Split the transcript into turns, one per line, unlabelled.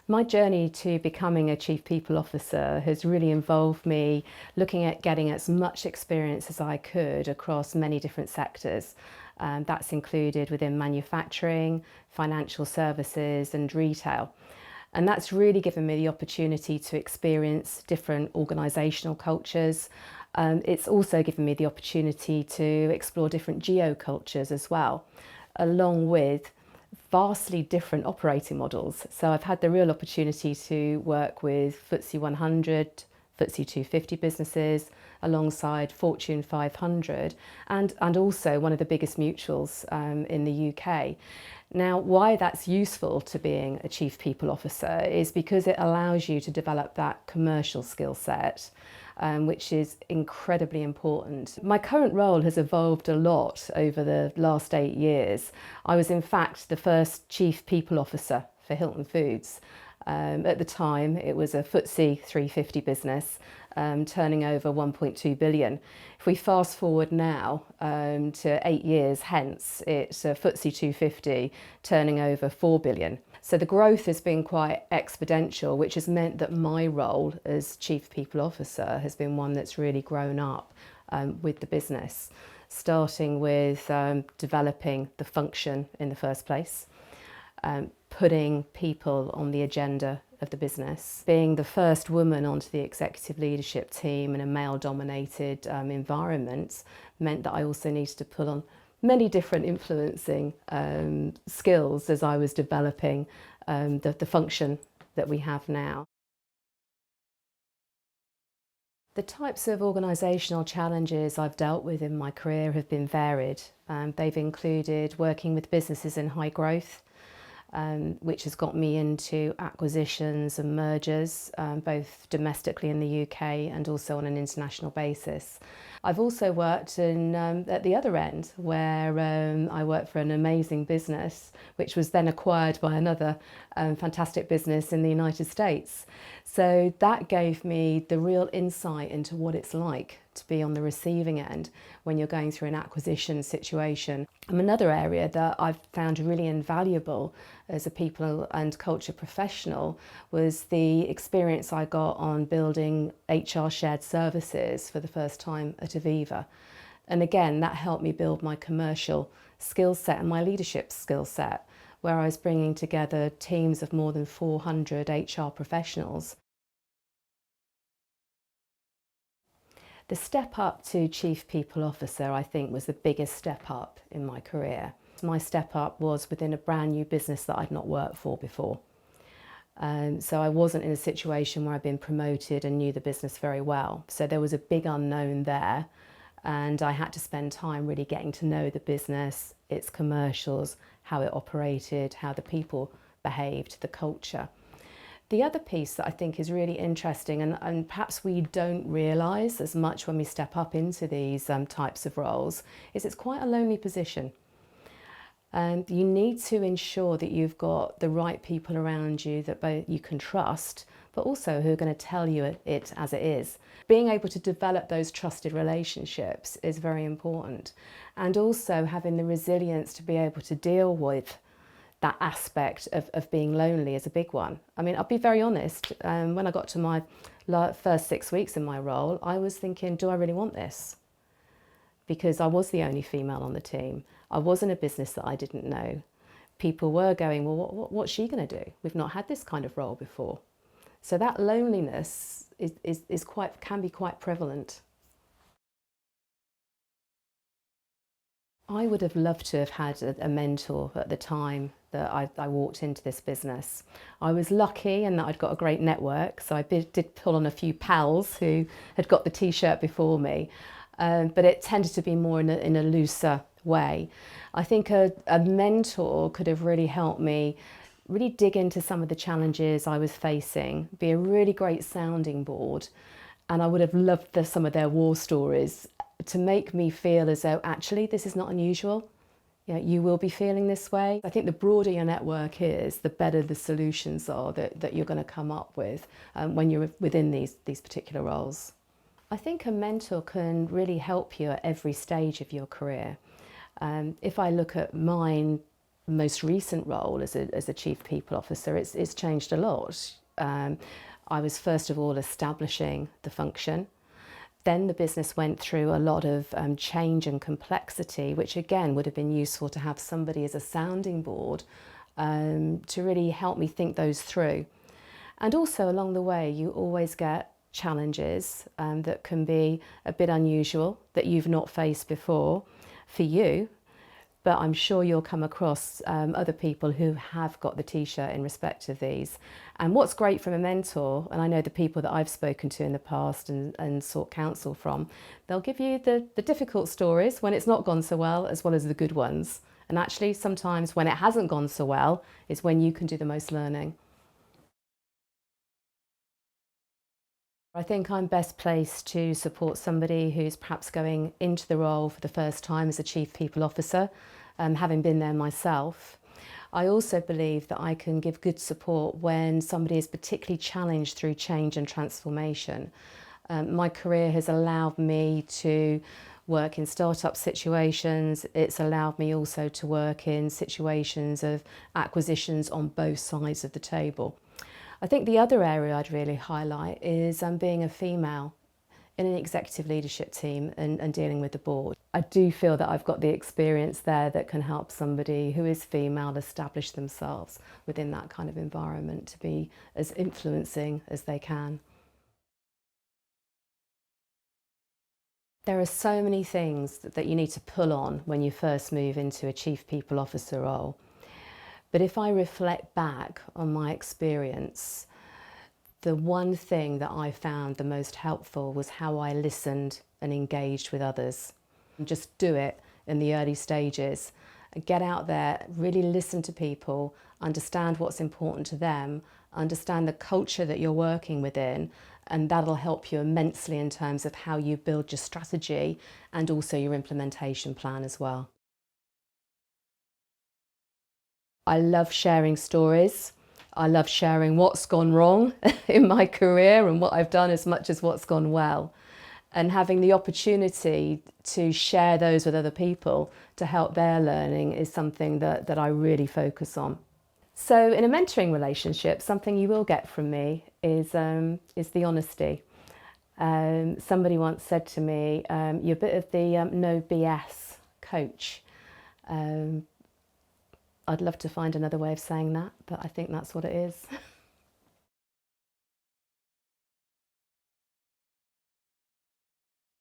My journey to becoming a Chief People Officer has really involved me looking at getting as much experience as I could across many different sectors. That's included within manufacturing, financial services and retail. And that's really given me the opportunity to experience different organisational cultures. It's also given me the opportunity to explore different geocultures as well, along with vastly different operating models. So I've had the real opportunity to work with FTSE 100, FTSE 250 businesses alongside Fortune 500 and also one of the biggest mutuals in the UK. Now, why that's useful to being a Chief People Officer is because it allows you to develop that commercial skill set, which is incredibly important. My current role has evolved a lot over the last 8 years. I was in fact the first Chief People Officer for Hilton Foods. At the time, it was a FTSE 350 business, turning over 1.2 billion. If we fast forward now to 8 years hence, it's a FTSE 250 turning over 4 billion. So the growth has been quite exponential, which has meant that my role as Chief People Officer has been one that's really grown up with the business, starting with developing the function in the first place, putting people on the agenda of the business. Being the first woman onto the executive leadership team in a male-dominated environment meant that I also needed to put on many different influencing skills as I was developing the function that we have now. The types of organisational challenges I've dealt with in my career have been varied. They've included working with businesses in high growth, which has got me into acquisitions and mergers, both domestically in the UK and also on an international basis. I've also worked at the other end, where I worked for an amazing business, which was then acquired by another fantastic business in the United States. So that gave me the real insight into what it's like to be on the receiving end when you're going through an acquisition situation. Another area that I've found really invaluable as a people and culture professional was the experience I got on building HR shared services for the first time at Aviva. And again, that helped me build my commercial skill set and my leadership skill set, where I was bringing together teams of more than 400 HR professionals. The step up to Chief People Officer, I think, was the biggest step up in my career. My step up was within a brand new business that I'd not worked for before. So I wasn't in a situation where I'd been promoted and knew the business very well. So there was a big unknown there, and I had to spend time really getting to know the business, its commercials, how it operated, how the people behaved, the culture. The other piece that I think is really interesting, and perhaps we don't realise as much when we step up into these types of roles, is it's quite a lonely position. And you need to ensure that you've got the right people around you that both you can trust, but also who are going to tell you it as it is. Being able to develop those trusted relationships is very important. And also having the resilience to be able to deal with that aspect of being lonely is a big one. I mean, I'll be very honest, when I got to my first 6 weeks in my role, I was thinking, do I really want this? Because I was the only female on the team. I was in a business that I didn't know. People were going, well, what's she going to do? We've not had this kind of role before. So that loneliness can be quite prevalent. I would have loved to have had a mentor at the time that I walked into this business. I was lucky in that I'd got a great network, so I did pull on a few pals who had got the t-shirt before me, but it tended to be more in a looser way. I think a mentor could have really helped me really dig into some of the challenges I was facing, be a really great sounding board, and I would have loved some of their war stories to make me feel as though actually this is not unusual. You know, you will be feeling this way. I think the broader your network is, the better the solutions are that you're going to come up with when you're within these particular roles. I think a mentor can really help you at every stage of your career. If I look at mine, most recent role as a Chief People Officer, it's changed a lot. I was first of all establishing the function. Then the business went through a lot of change and complexity, which again would have been useful to have somebody as a sounding board to really help me think those through. And also along the way, you always get challenges that can be a bit unusual, that you've not faced before for you. But I'm sure you'll come across other people who have got the t-shirt in respect of these. And what's great from a mentor, and I know the people that I've spoken to in the past and sought counsel from, they'll give you the difficult stories when it's not gone so well as the good ones. And actually sometimes when it hasn't gone so well is when you can do the most learning. I think I'm best placed to support somebody who's perhaps going into the role for the first time as a Chief People Officer, having been there myself. I also believe that I can give good support when somebody is particularly challenged through change and transformation. My career has allowed me to work in startup situations. It's allowed me also to work in situations of acquisitions on both sides of the table. I think the other area I'd really highlight is being a female in an executive leadership team and dealing with the board. I do feel that I've got the experience there that can help somebody who is female establish themselves within that kind of environment to be as influencing as they can. There are so many things that you need to pull on when you first move into a Chief People Officer role. But if I reflect back on my experience, the one thing that I found the most helpful was how I listened and engaged with others. And just do it in the early stages. Get out there, really listen to people, understand what's important to them, understand the culture that you're working within, and that'll help you immensely in terms of how you build your strategy and also your implementation plan as well. I love sharing stories. I love sharing what's gone wrong in my career and what I've done as much as what's gone well. And having the opportunity to share those with other people to help their learning is something that I really focus on. So in a mentoring relationship, something you will get from me is the honesty. Somebody once said to me, you're a bit of the no BS coach. I'd love to find another way of saying that, but I think that's what it is.